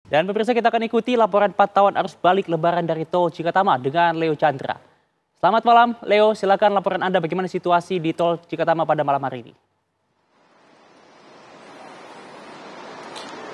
Dan pemirsa, kita akan ikuti laporan pantauan arus balik lebaran dari Tol Cikatama dengan Leo Chandra. Selamat malam, Leo. Silakan laporan Anda bagaimana situasi di Tol Cikatama pada malam hari ini.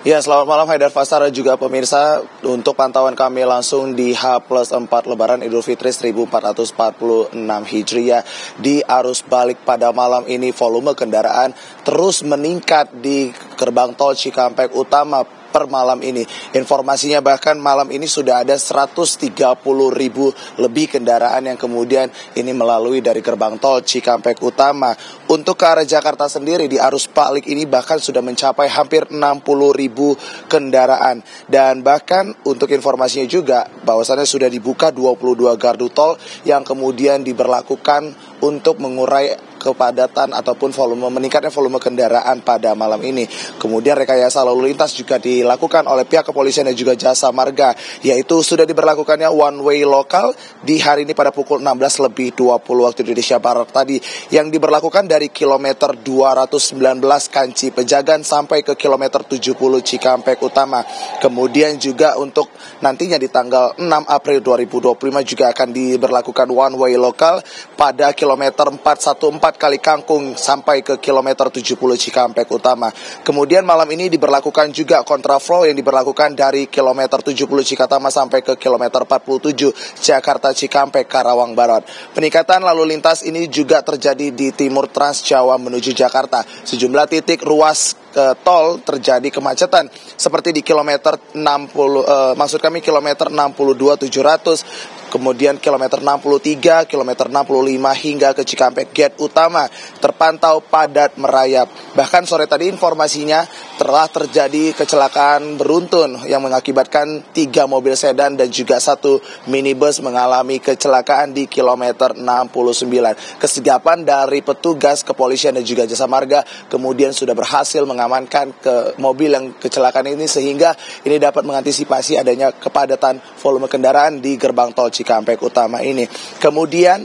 Ya, selamat malam Haidar Fasar dan juga pemirsa. Untuk pantauan kami langsung di H+4 Lebaran Idul Fitri 1446 Hijriah. Di arus balik pada malam ini volume kendaraan terus meningkat di gerbang tol Cikampek Utama per malam ini. Informasinya bahkan malam ini sudah ada 130.000 lebih kendaraan yang kemudian ini melalui dari gerbang tol Cikampek Utama. Untuk ke arah Jakarta sendiri di arus balik ini bahkan sudah mencapai hampir 60.000 kendaraan. Dan bahkan untuk informasinya juga bahwasannya sudah dibuka 22 gardu tol yang kemudian diberlakukan untuk mengurai kepadatan ataupun meningkatnya volume kendaraan pada malam ini. Kemudian rekayasa lalu lintas juga dilakukan oleh pihak kepolisian dan juga jasa marga, yaitu sudah diberlakukannya one way lokal di hari ini pada pukul 16:20 waktu Indonesia Barat tadi, yang diberlakukan dari kilometer 219 Kanci Pejagan sampai ke kilometer 70 Cikampek Utama. Kemudian juga untuk nantinya di tanggal 6 April 2025 juga akan diberlakukan one way lokal pada kilometer 414 Kali Kangkung sampai ke kilometer 70 Cikampek Utama. Kemudian malam ini diberlakukan juga kontraflow yang diberlakukan dari kilometer 70 Cikatama sampai ke kilometer 47 Jakarta Cikampek Karawang Barat. Peningkatan lalu lintas ini juga terjadi di timur Trans Jawa menuju Jakarta. Sejumlah titik ruas tol terjadi kemacetan seperti di kilometer 60 kilometer 62 700, kemudian kilometer 63, kilometer 65 hingga ke Cikampek Gate Utama terpantau padat merayap. Bahkan sore tadi informasinya telah terjadi kecelakaan beruntun yang mengakibatkan 3 mobil sedan dan juga 1 minibus mengalami kecelakaan di kilometer 69. Kesigapan dari petugas kepolisian dan juga jasa marga kemudian sudah berhasil mengamankan ke mobil yang kecelakaan ini, sehingga ini dapat mengantisipasi adanya kepadatan volume kendaraan di gerbang tol Cikampek Utama ini. Kemudian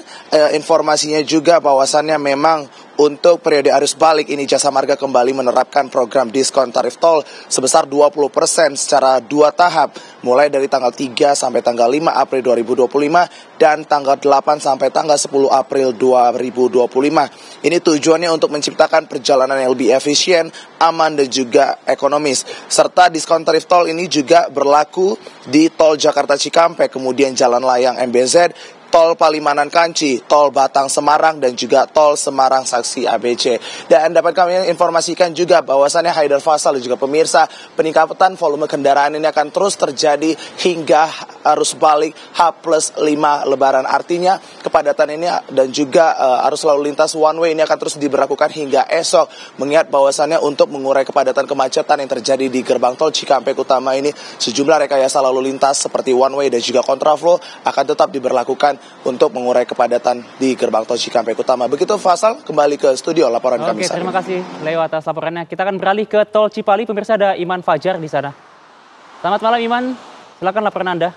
informasinya juga bahwasannya memang untuk periode arus balik ini jasa marga kembali menerapkan program diskon tarif tol sebesar 20% secara 2 tahap, mulai dari tanggal 3 sampai tanggal 5 April 2025 dan tanggal 8 sampai tanggal 10 April 2025. Ini tujuannya untuk menciptakan perjalanan yang lebih efisien, aman dan juga ekonomis. Serta diskon tarif tol ini juga berlaku di tol Jakarta Cikampek, kemudian Jalan Layang MBZ, tol Palimanan Kanci, tol Batang Semarang dan juga tol Semarang Saksi ABC. Dan dapat kami informasikan juga bahwasannya Haidar Fasal dan juga pemirsa, peningkatan volume kendaraan ini akan terus terjadi hingga arus balik H+5 Lebaran. Artinya kepadatan ini dan juga arus lalu lintas one way ini akan terus diberlakukan hingga esok, mengingat bahwasannya untuk mengurai kepadatan kemacetan yang terjadi di gerbang tol Cikampek Utama ini, sejumlah rekayasa lalu lintas seperti one way dan juga kontraflow akan tetap diberlakukan untuk mengurai kepadatan di gerbang tol Cikampek Utama. Begitu Fasal, kembali ke studio laporan kami. Oke, terima kasih Leo atas laporannya. Kita akan beralih ke tol Cipali. Pemirsa, ada Iman Fajar di sana. Selamat malam Iman, silakan laporan Anda.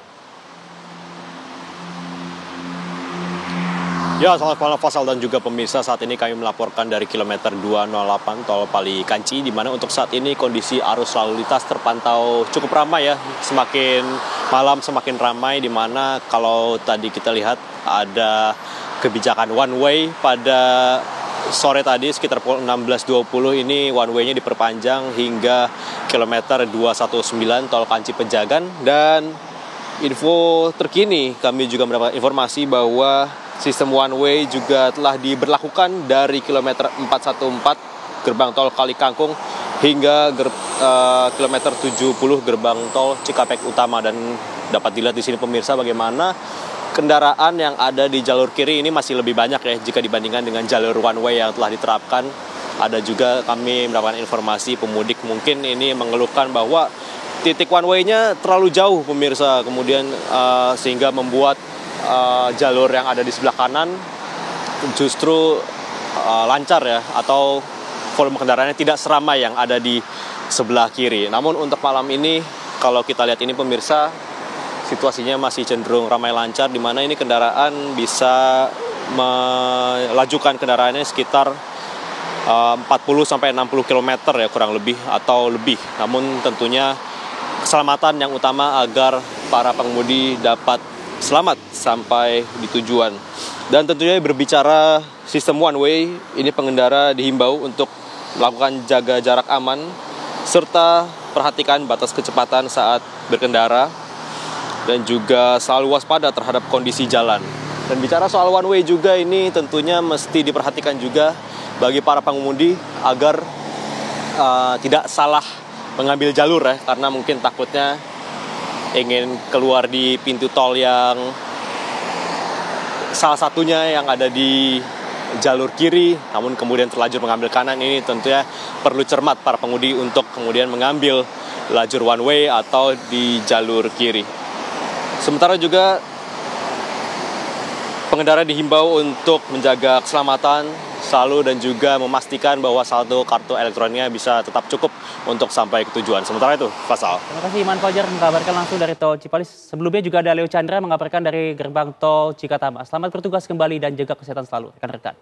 Ya, selamat malam Fasal dan juga pemirsa. Saat ini kami melaporkan dari kilometer 208 tol Pali Kanci, di mana untuk saat ini kondisi arus lalu lintas terpantau cukup ramai ya. Semakin malam semakin ramai, di mana kalau tadi kita lihat ada kebijakan one way pada sore tadi sekitar pukul 16.20 ini one way-nya diperpanjang hingga kilometer 219 tol Kanci Pejagan. Dan info terkini kami juga mendapat informasi bahwa sistem one way juga telah diberlakukan dari kilometer 414 gerbang tol Kali Kangkung hingga kilometer 70 gerbang tol Cikampek Utama. Dan dapat dilihat di sini pemirsa bagaimana kendaraan yang ada di jalur kiri ini masih lebih banyak ya jika dibandingkan dengan jalur one way yang telah diterapkan. Ada juga kami mendapatkan informasi pemudik mungkin ini mengeluhkan bahwa titik one way-nya terlalu jauh pemirsa, kemudian sehingga membuat jalur yang ada di sebelah kanan justru lancar ya, atau volume kendaraannya tidak seramai yang ada di sebelah kiri. Namun untuk malam ini kalau kita lihat ini pemirsa, situasinya masih cenderung ramai lancar, di mana ini kendaraan bisa melajukan kendaraannya sekitar 40 sampai 60 km ya kurang lebih atau lebih. Namun tentunya keselamatan yang utama agar para pengemudi dapat selamat sampai di tujuan. Dan tentunya berbicara sistem one way, ini pengendara dihimbau untuk melakukan jaga jarak aman serta perhatikan batas kecepatan saat berkendara dan juga selalu waspada terhadap kondisi jalan. Dan bicara soal one way juga, ini tentunya mesti diperhatikan juga bagi para pengemudi agar tidak salah mengambil jalur ya, karena mungkin takutnya ingin keluar di pintu tol yang salah satunya yang ada di jalur kiri, namun kemudian terlanjur mengambil kanan. Ini tentunya perlu cermat para pengemudi untuk kemudian mengambil lajur one way atau di jalur kiri. Sementara juga pengendara dihimbau untuk menjaga keselamatan selalu dan juga memastikan bahwa saldo kartu elektroniknya bisa tetap cukup untuk sampai ke tujuan. Sementara itu, Fasal. Terima kasih Iman Fajar mengabarkan langsung dari Tol Cipalis. Sebelumnya juga ada Leo Chandra mengabarkan dari gerbang Tol Cikatama. Selamat bertugas kembali dan jaga kesehatan selalu, rekan-rekan.